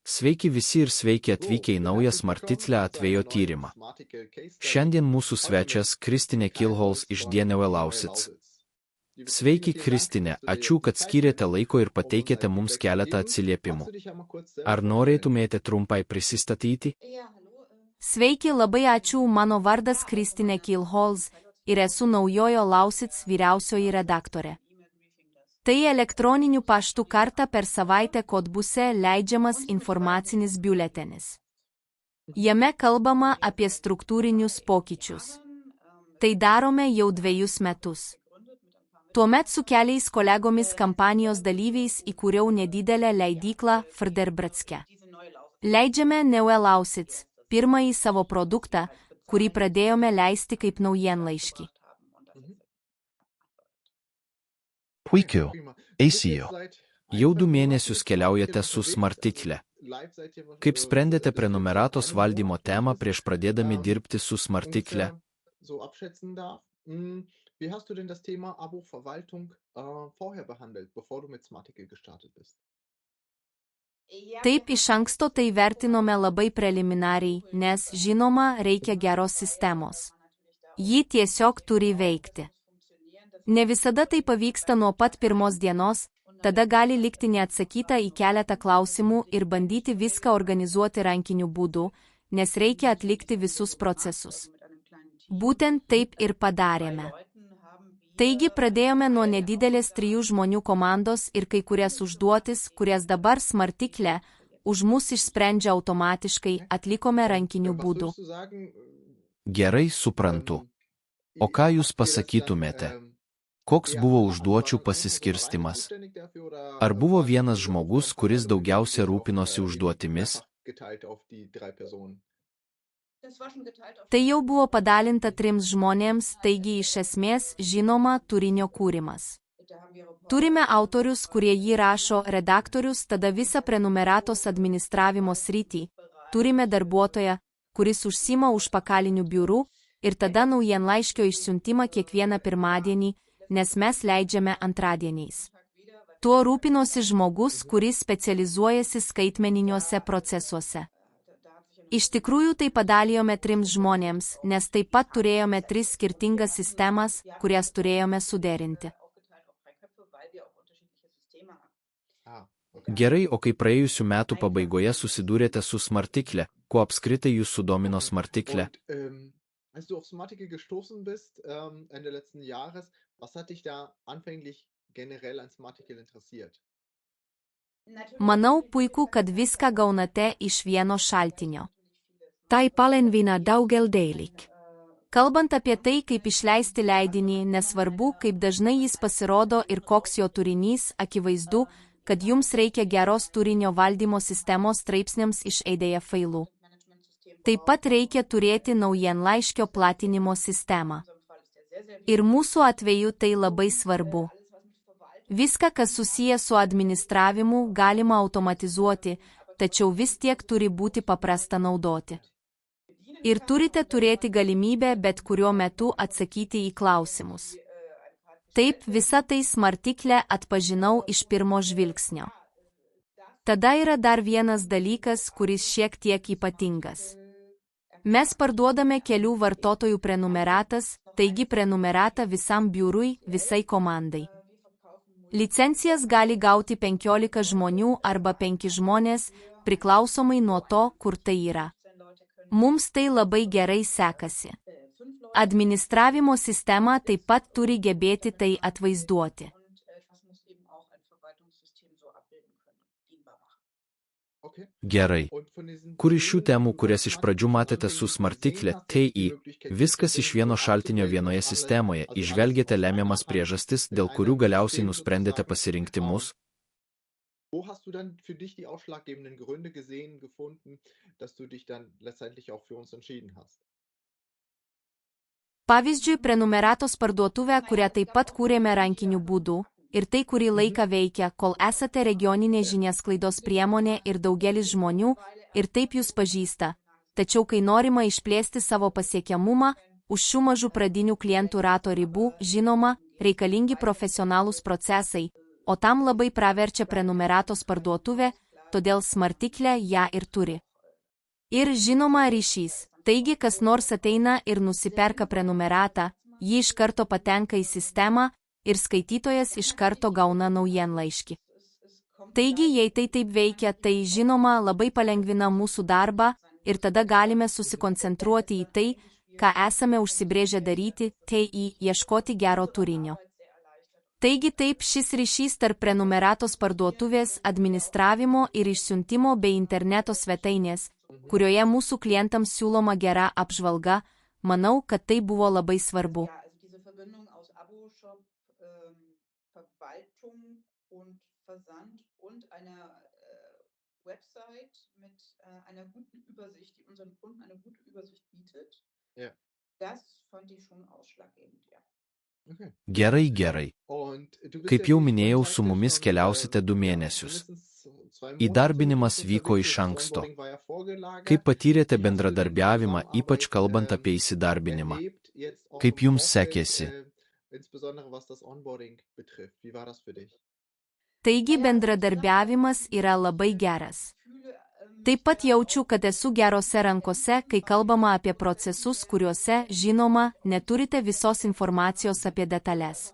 Sveiki visi ir sveiki atvykę į naują Smarticle atvejo tyrimą. Šiandien mūsų svečias Kristinė Kilhols iš DNOE Lausitz. Sveiki, Kristinė, ačiū, kad skyrėte laiko ir pateikėte mums keletą atsiliepimų. Ar norėtumėte trumpai prisistatyti? Sveiki, labai ačiū, mano vardas Kristinė Kilhols ir esu naujojo Lausitz vyriausioji redaktorė. Tai elektroniniu paštu kartą per savaitę Kodbuse leidžiamas informacinis biuletenis. Jame kalbama apie struktūrinius pokyčius. Tai darome jau 2 metus. Tuomet su keliais kolegomis kampanijos dalyviais įkūriau nedidelę leidyklą Fryderbratske. Leidžiame DNOE Lausitz, pirmąjį savo produktą, kurį pradėjome leisti kaip naujienlaiškį. Puiku, eisiu. Jau 2 mėnesius keliaujate su Smarticle. Kaip sprendėte prenumeratos valdymo temą prieš pradėdami dirbti su Smarticle? Wie hast du denn das Thema Abo-Verwaltung vorher behandelt, bevor du mit Smarticle gestartet bist? Taip, iš anksto tai vertinome labai preliminariai, nes, žinoma, reikia geros sistemos. Ji tiesiog turi veikti. Ne visada tai pavyksta nuo pat pirmos dienos, tada gali likti neatsakyta į keletą klausimų ir bandyti viską organizuoti rankiniu būdu, nes reikia atlikti visus procesus. Būtent taip ir padarėme. Taigi pradėjome nuo nedidelės 3 žmonių komandos ir kai kurias užduotis, kurias dabar Smarticle už mus išsprendžia automatiškai, atlikome rankiniu būdu. Gerai, suprantu. O ką jūs pasakytumėte? Koks buvo užduočių pasiskirstimas? Ar buvo vienas žmogus, kuris daugiausia rūpinosi užduotimis? Tai jau buvo padalinta 3 žmonėms, taigi iš esmės, žinoma, turinio kūrimas. Turime autorius, kurie jį rašo, redaktorius, tada visą prenumeratos administravimo sritį, turime darbuotoją, kuris užsima užpakaliniu biuru, ir tada naujienlaiškio išsiuntimą kiekvieną pirmadienį, nes mes leidžiame antradieniais. Tuo rūpinosi žmogus, kuris specializuojasi skaitmeniniuose procesuose. Iš tikrųjų tai padalijome 3 žmonėms, nes taip pat turėjome 3 skirtingas sistemas, kurias turėjome suderinti. Gerai, o kai praėjusių metų pabaigoje susidūrėte su Smarticle, kuo apskritai jūs sudomino Smarticle? Als du auf Smarticle gestoßen bist, Ende letzten Jahres, was hat dich da anfänglich generell an Smarticle interessiert? Manau, puiku, kad viską gaunate iš vieno šaltinio. Tai palengvina daugel dalykų. Kalbant apie tai, kaip išleisti leidinį, nesvarbu, kaip dažnai jis pasirodo ir koks jo turinys, akivaizdu, kad jums reikia geros turinio valdymo sistemos straipsniams iš EDF failų. Taip pat reikia turėti naujienlaiškio platinimo sistemą. Ir mūsų atveju tai labai svarbu. Viską, kas susiję su administravimu, galima automatizuoti, tačiau vis tiek turi būti paprasta naudoti. Ir turite turėti galimybę bet kuriuo metu atsakyti į klausimus. Taip, visą tai Smarticle atpažinau iš pirmo žvilgsnio. Tada yra dar vienas dalykas, kuris šiek tiek ypatingas. Mes parduodame kelių vartotojų prenumeratas, taigi prenumeratą visam biurui, visai komandai. Licencijas gali gauti 15 žmonių arba 5 žmonės, priklausomai nuo to, kur tai yra. Mums tai labai gerai sekasi. Administravimo sistema taip pat turi gebėti tai atvaizduoti. Gerai. Kur iš šių temų, kurias iš pradžių matėte su Smarticle, TI, viskas iš vieno šaltinio vienoje sistemoje, įžvelgėte lemiamas priežastis, dėl kurių galiausiai nusprendėte pasirinkti mus? Wo hast du dann für dich die ausschlaggebenden Gründe gefunden, dass du dich dann letztendlich auch für uns entschieden hast? Pavyzdžiui, prenumeratos parduotuvę, kurią taip pat kūrėme rankiniu būdu, ir tai kurį laiką veikia, kol esate regioninė žiniasklaidos priemonė ir daugelis žmonių, ir taip jūs pažįsta. Tačiau kai norima išplėsti savo pasiekiamumą, už šių mažų pradinių klientų rato ribų, žinoma, reikalingi profesionalūs procesai, o tam labai praverčia prenumeratos parduotuvė, todėl smartiklė ją ir turi. Ir žinoma ryšys. Taigi, kas nors ateina ir nusiperka prenumeratą, ji iš karto patenka į sistemą ir skaitytojas iš karto gauna naujienlaiškį. Taigi, jei tai taip veikia, tai žinoma labai palengvina mūsų darbą ir tada galime susikoncentruoti į tai, ką esame užsibrėžę daryti, tai ieškoti gero turinio. Taigi taip šis ryšys tarp prenumeratos parduotuvės, administravimo ir išsiuntimo bei interneto svetainės, kurioje mūsų klientams siūloma gera apžvalga, manau, kad tai buvo labai svarbu. Gerai. Kaip jau minėjau, su mumis keliausite 2 mėnesius. Įdarbinimas vyko iš anksto. Kaip patyrėte bendradarbiavimą, ypač kalbant apie įsidarbinimą? Kaip jums sekėsi? Taigi bendradarbiavimas yra labai geras. Taip pat jaučiu, kad esu gerose rankose, kai kalbama apie procesus, kuriuose, žinoma, neturite visos informacijos apie detalės.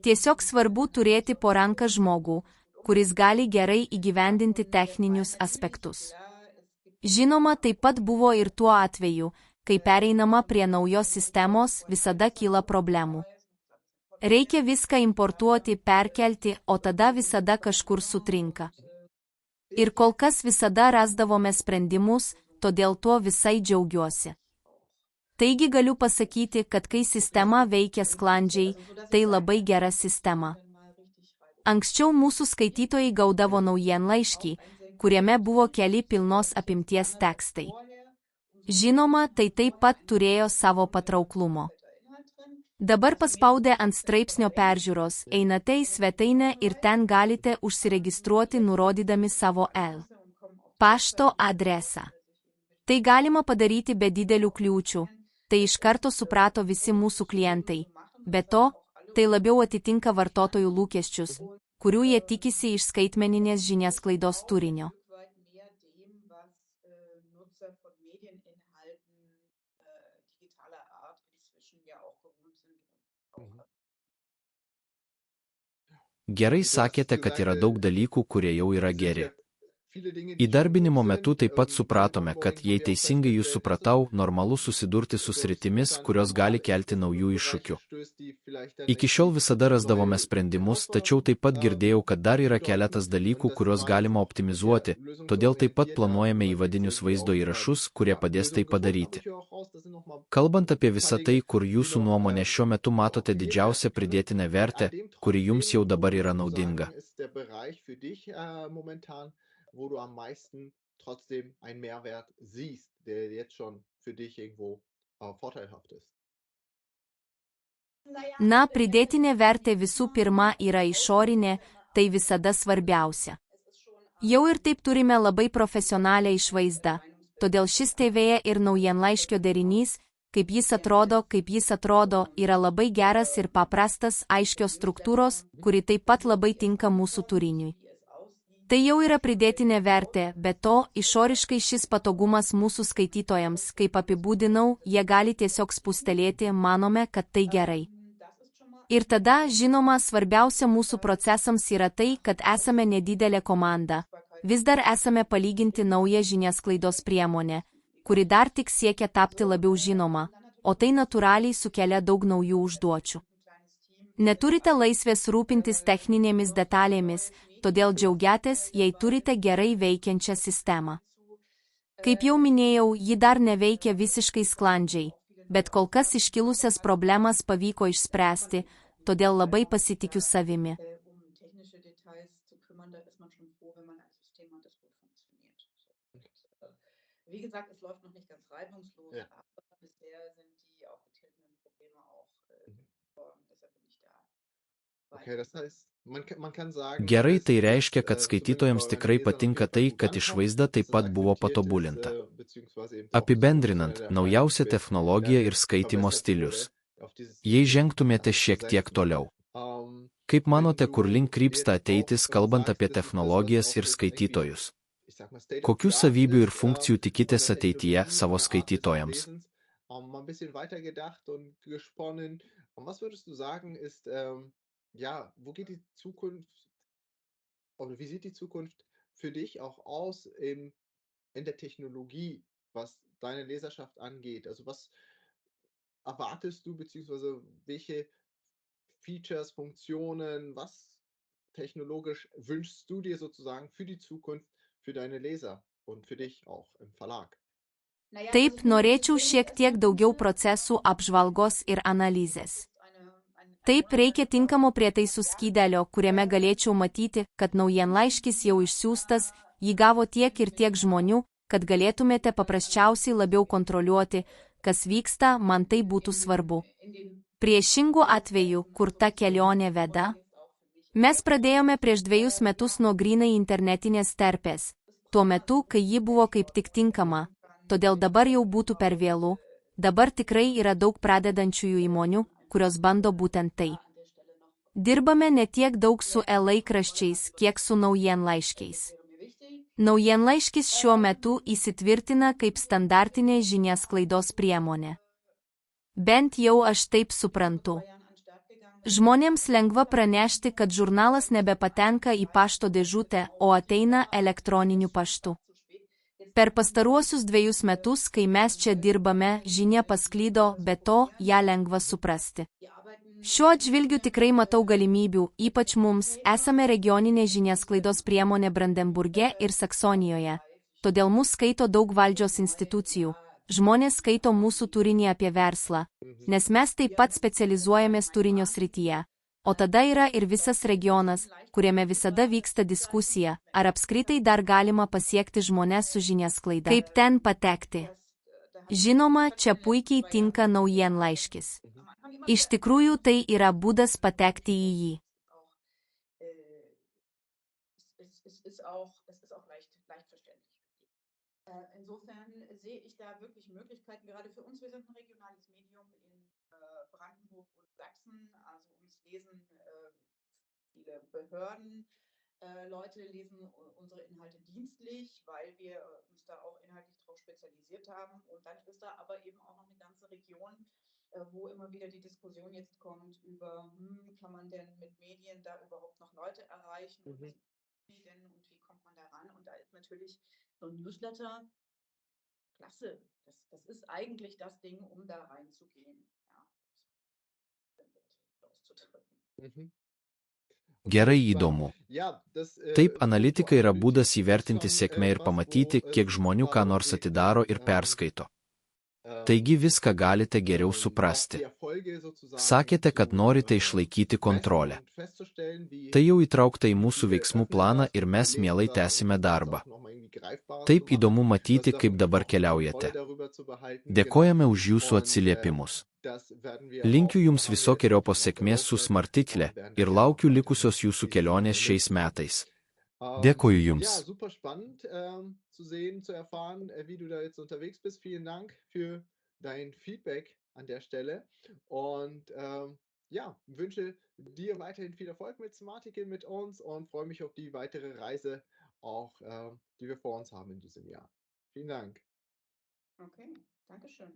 Tiesiog svarbu turėti po ranką žmogų, kuris gali gerai įgyvendinti techninius aspektus. Žinoma, taip pat buvo ir tuo atveju, kai pereinama prie naujos sistemos, visada kyla problemų. Reikia viską importuoti, perkelti, o tada visada kažkur sutrinka. Ir kol kas visada rasdavome sprendimus, todėl tuo visai džiaugiuosi. Taigi galiu pasakyti, kad kai sistema veikia sklandžiai, tai labai gera sistema. Anksčiau mūsų skaitytojai gaudavo naujienlaiškį, kuriame buvo keli pilnos apimties tekstai. Žinoma, tai taip pat turėjo savo patrauklumo. Dabar paspaudę ant straipsnio peržiūros, einate į svetainę ir ten galite užsiregistruoti nurodydami savo pašto adresą. Tai galima padaryti be didelių kliūčių, tai iš karto suprato visi mūsų klientai. Be to, tai labiau atitinka vartotojų lūkesčius, kurių jie tikisi iš skaitmeninės žiniasklaidos turinio. Gerai sakėte, kad yra daug dalykų, kurie jau yra geri. Įdarbinimo metu taip pat supratome, kad jei teisingai jūs supratau, normalu susidurti su sritimis, kurios gali kelti naujų iššūkių. Iki šiol visada rasdavome sprendimus, tačiau taip pat girdėjau, kad dar yra keletas dalykų, kuriuos galima optimizuoti, todėl taip pat planuojame įvadinius vaizdo įrašus, kurie padės tai padaryti. Kalbant apie visą tai, kur jūsų nuomonė šiuo metu matote didžiausią pridėtinę vertę, kuri jums jau dabar yra naudinga. Wo du am meisten trotzdem einen Mehrwert siehst, der jetzt schon für dich irgendwo vorteilhaft ist. Na, pridėtinė vertė visų pirma yra išorinė, tai visada svarbiausia. Jau ir taip turime labai profesionalią išvaizdą, todėl šis TV ir naujienlaiškio derinys, kaip jis atrodo, yra labai geras ir paprastas, aiškios struktūros, kuri taip pat labai tinka mūsų turiniui. Tai jau yra pridėtinė vertė, bet to, išoriškai šis patogumas mūsų skaitytojams, kaip apibūdinau, jie gali tiesiog spustelėti, manome, kad tai gerai. Ir tada, žinoma, svarbiausia mūsų procesams yra tai, kad esame nedidelė komanda. Vis dar esame palyginti naują žiniasklaidos priemonę, kuri dar tik siekia tapti labiau žinoma, o tai natūraliai sukelia daug naujų užduočių. Neturite laisvės rūpintis techninėmis detalėmis, todėl džiaugiatės, jei turite gerai veikiančią sistemą. Kaip jau minėjau, ji dar neveikia visiškai sklandžiai, bet kol kas iškilusias problemas pavyko išspręsti, todėl labai pasitikiu savimi. Gerai, tai reiškia, kad skaitytojams tikrai patinka tai, kad išvaizda taip pat buvo patobulinta. Apibendrinant, naujausia technologija ir skaitymo stilius. Jei žengtumėte šiek tiek toliau. Kaip wenn manote, kur link du krypsta jetzt ateitis, auch kalbant sagst, apie das ist das, was technologijas auch ir jetzt irgendwie, skaitytojus? ich sag mal, State of Kokių the Art savybių ir ist funkcijų von tikitės der ateityje Technologie, savo von der Art des skaitytojams? Lesens, mal ein bisschen weitergedacht und gesponnen. Und was würdest du sagen, ist, ja, wo geht die Zukunft oder wie sieht die Zukunft für dich auch aus in der Technologie, was deine Leserschaft angeht? Also was erwartest du, beziehungsweise welche Features, Funktionen, was technologisch wünschst du dir sozusagen für die Zukunft, für deine Leser und für dich auch im Verlag? Taip, norėčiau šiek tiek daugiau procesų apžvalgos ir analizės. Taip, reikia tinkamo prietaisų skydelio, kuriame galėčiau matyti, kad naujienlaiškis jau išsiųstas, jį gavo tiek ir tiek žmonių, kad galėtumėte paprasčiausiai labiau kontroliuoti, kas vyksta, man tai būtų svarbu. Priešingų atveju, kur ta kelionė veda? Mes pradėjome prieš 2 metus nuo grynai internetinės terpės, tuo metu, kai ji buvo kaip tik tinkama, todėl dabar jau būtų per vėlu, dabar tikrai yra daug pradedančiųjų įmonių, kurios bando būtent tai. Dirbame ne tiek daug su e-laikraščiais, kiek su naujienlaiškiais. Naujienlaiškis šiuo metu įsitvirtina kaip standartinė žiniasklaidos priemonė. Bent jau aš taip suprantu. Žmonėms lengva pranešti, kad žurnalas nebepatenka į pašto dėžutę, o ateina elektroniniu paštu. Per pastaruosius 2 metus, kai mes čia dirbame, žinia pasklydo, be to, ją lengva suprasti. Šiuo atžvilgiu tikrai matau galimybių, ypač mums, esame regioninė žiniasklaidos priemonė Brandenburge ir Saksonijoje. Todėl mus skaito daug valdžios institucijų. Žmonės skaito mūsų turinį apie verslą, nes mes taip pat specializuojamės turinio srityje. O tada yra ir visas regionas, kuriame visada vyksta diskusija, ar apskritai dar galima pasiekti žmones su žiniasklaida. Kaip ten patekti? Žinoma, čia puikiai tinka naujienlaiškis. Iš tikrųjų, tai yra būdas patekti į jį. Insofern sehe ich da wirklich Möglichkeiten, gerade für uns. Wir sind ein regionales Medium in Brandenburg und Sachsen, also uns lesen viele Behörden. Leute lesen unsere Inhalte dienstlich, weil wir uns da auch inhaltlich drauf spezialisiert haben. Und dann ist da aber eben auch noch eine ganze Region, wo immer wieder die Diskussion jetzt kommt über, kann man denn mit Medien da überhaupt noch Leute erreichen? Und Mhm. was machen die denn und wie kommt man da ran? Und da ist natürlich so ein Newsletter klasse. Das ist eigentlich das Ding, um da reinzugehen. Ja. Auszudrücken. Mhm. Gerai, įdomu. Ja, das, Taip, super analitika yra būdas analytisch. Das ist įvertinti schon sėkmę ir etwas, pamatyti, wo kiek es žmonių ką nors darum atidaro geht, ir perskaito. ähm, Taigi viską galite geriau auch suprasti. die Erfolge sozusagen Sakėte, kad zu, norite išlaikyti kontrolę. messen und festzustellen, wie Tai jau įtraukta į mūsų viele veiksmų öffnen planą das ir und mes lesen mielai das und tęsime versuchen das darbą. auch noch mal irgendwie greifbarer zu Taip machen, įdomu das matyti, da kaip wirklich dabar auch die Kontrolle keliaujate. darüber zu behalten. Dėkojame Genau. už jūsų Und atsiliepimus. das werden wir Linkiu auch, jums haben wir jetzt visokiojopos wirklich auf der sėkmės su Roadmap Smarticle und werden ir da gerne laukiu auch weiterhin likusios jūsų diese kelionės Kanäle šiais nutzen. metais. Dėkoju jums. Ja, super spannend zu sehen, zu erfahren, wie du da jetzt unterwegs bist. Vielen Dank für dein Feedback an der Stelle. Und ja, wünsche dir weiterhin viel Erfolg mit Smarticle, mit uns und freue mich auf die weitere Reise auch, die wir vor uns haben in diesem Jahr. Vielen Dank. Okay, Dankeschön.